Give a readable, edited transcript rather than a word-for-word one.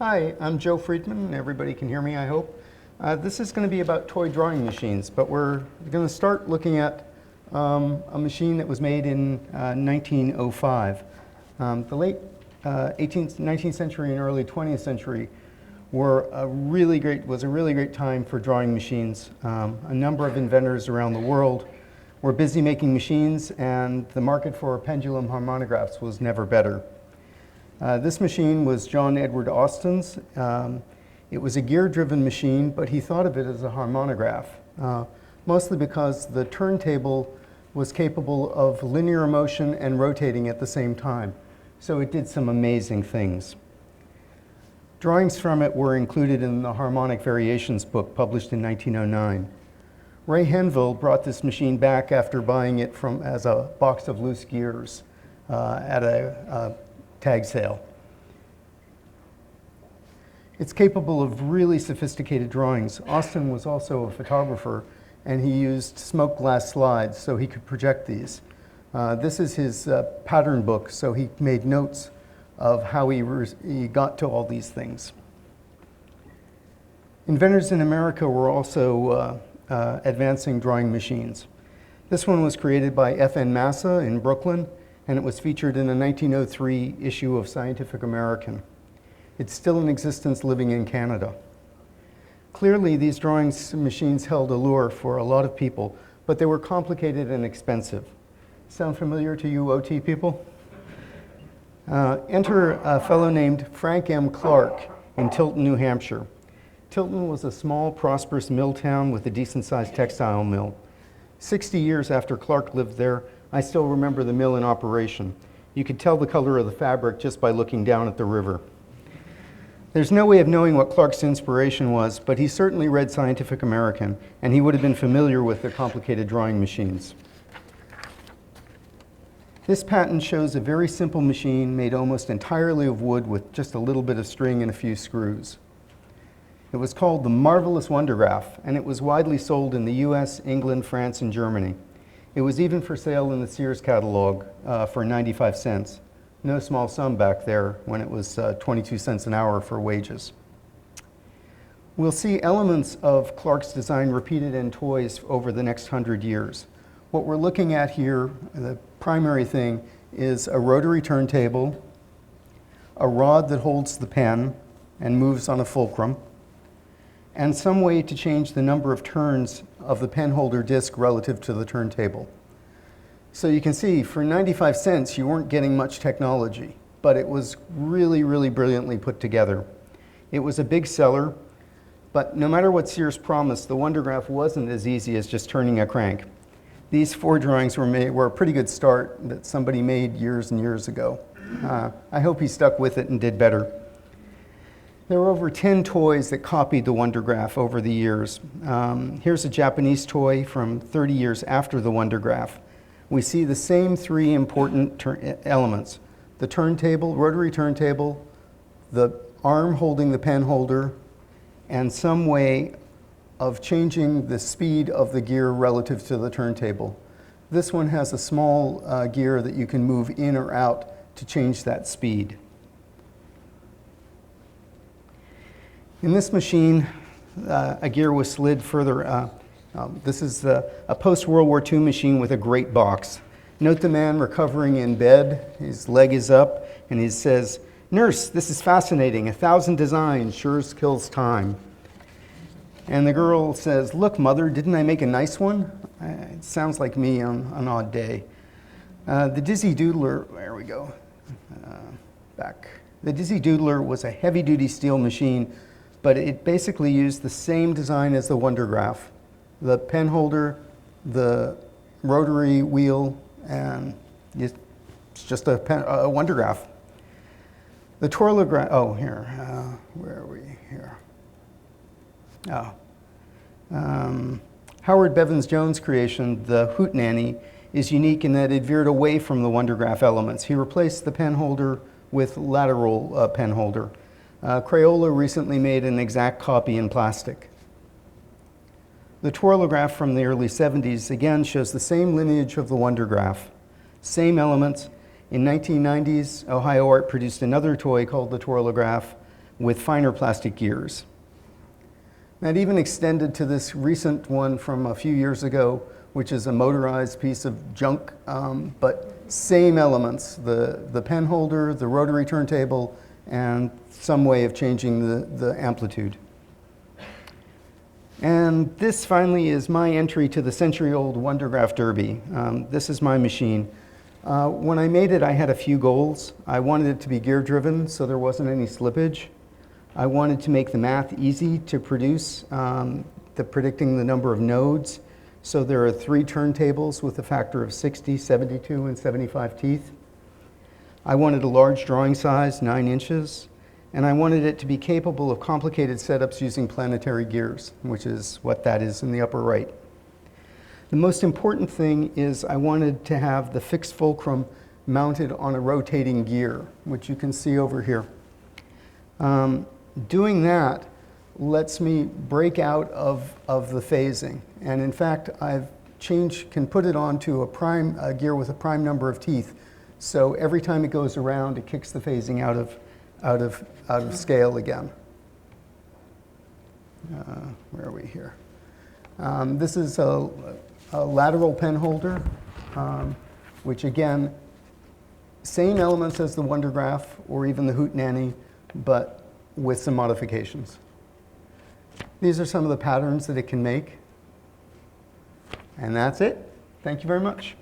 Hi, I'm Joe Freedman. Everybody can hear me, I hope. This is going to be about toy drawing machines, but we're going to start looking at a machine that was made in 1905. The late 19th century and early 20th century was a really great time for drawing machines. A number of inventors around the world were busy making machines, and the market for pendulum harmonographs was never better. This machine was John Edward Austin's. It was a gear-driven machine, but he thought of it as a harmonograph, mostly because the turntable was capable of linear motion and rotating at the same time. So it did some amazing things. Drawings from it were included in the Harmonic Variations book published in 1909. Ray Henville brought this machine back after buying it as a box of loose gears at a tag sale. It's capable of really sophisticated drawings. Austin was also a photographer, and he used smoked glass slides so he could project these. This is his pattern book, so he made notes of how he got to all these things. Inventors in America were also advancing drawing machines. This one was created by F.N. Massa in Brooklyn, and it was featured in a 1903 issue of Scientific American. It's still in existence living in Canada. Clearly, these drawing machines held allure for a lot of people, but they were complicated and expensive. Sound familiar to you OT people? Enter a fellow named Frank M. Clark in Tilton, New Hampshire. Tilton was a small, prosperous mill town with a decent-sized textile mill. 60 years after Clark lived there, I still remember the mill in operation. You could tell the color of the fabric just by looking down at the river. There's no way of knowing what Clark's inspiration was, but he certainly read Scientific American, and he would have been familiar with their complicated drawing machines. This patent shows a very simple machine made almost entirely of wood with just a little bit of string and a few screws. It was called the Marvelous Wondergraph, and it was widely sold in the US, England, France, and Germany. It was even for sale in the Sears catalog for 95 cents. No small sum back there when it was 22 cents an hour for wages. We'll see elements of Clark's design repeated in toys over the next 100 years. What we're looking at here, the primary thing, is a rotary turntable, a rod that holds the pen and moves on a fulcrum, and some way to change the number of turns of the penholder disc relative to the turntable. So you can see, for 95 cents, you weren't getting much technology, but it was really, really brilliantly put together. It was a big seller, but no matter what Sears promised, the Wondergraph wasn't as easy as just turning a crank. These 4 drawings were a pretty good start that somebody made years and years ago. I hope he stuck with it and did better. There were over 10 toys that copied the Wondergraph over the years. Here's a Japanese toy from 30 years after the Wondergraph. We see the same 3 important elements: the turntable, rotary turntable, the arm holding the pen holder, and some way of changing the speed of the gear relative to the turntable. This one has a small gear that you can move in or out to change that speed. In this machine, a gear was slid further. This is a post-World War II machine with a great box. Note the man recovering in bed. His leg is up, and he says, "Nurse, this is fascinating. 1,000 designs sure kills time." And the girl says, "Look, Mother, didn't I make a nice one?" It sounds like me on an odd day. The Dizzy Doodler, there we go, back. The Dizzy Doodler was a heavy-duty steel machine, but it basically used the same design as the Wondergraph. The pen holder, the rotary wheel, and it's just a Wondergraph. The twirlograph, oh, here, where are we here? Howard Bevins-Jones' creation, the Hootenanny, is unique in that it veered away from the Wondergraph elements. He replaced the pen holder with lateral pen holder. Crayola recently made an exact copy in plastic. The twirlograph from the early 70s again shows the same lineage of the Wondergraph, same elements. In 1990s, Ohio Art produced another toy called the twirlograph with finer plastic gears. That even extended to this recent one from a few years ago, which is a motorized piece of junk, but same elements, the penholder, the rotary turntable, and some way of changing the amplitude. And this finally is my entry to the century-old Wondergraph Derby. This is my machine. When I made it, I had a few goals. I wanted it to be gear-driven, so there wasn't any slippage. I wanted to make the math easy to produce, predicting the number of nodes. So there are 3 turntables with a factor of 60, 72, and 75 teeth. I wanted a large drawing size, 9 inches, and I wanted it to be capable of complicated setups using planetary gears, which is what that is in the upper right. The most important thing is I wanted to have the fixed fulcrum mounted on a rotating gear, which you can see over here. Doing that lets me break out of the phasing. And in fact, can put it onto a gear with a prime number of teeth. So every time it goes around, it kicks the phasing out of scale again. Where are we here? This is a lateral penholder, which again, same elements as the Wondergraph or even the Hootenanny, but with some modifications. These are some of the patterns that it can make. And that's it. Thank you very much.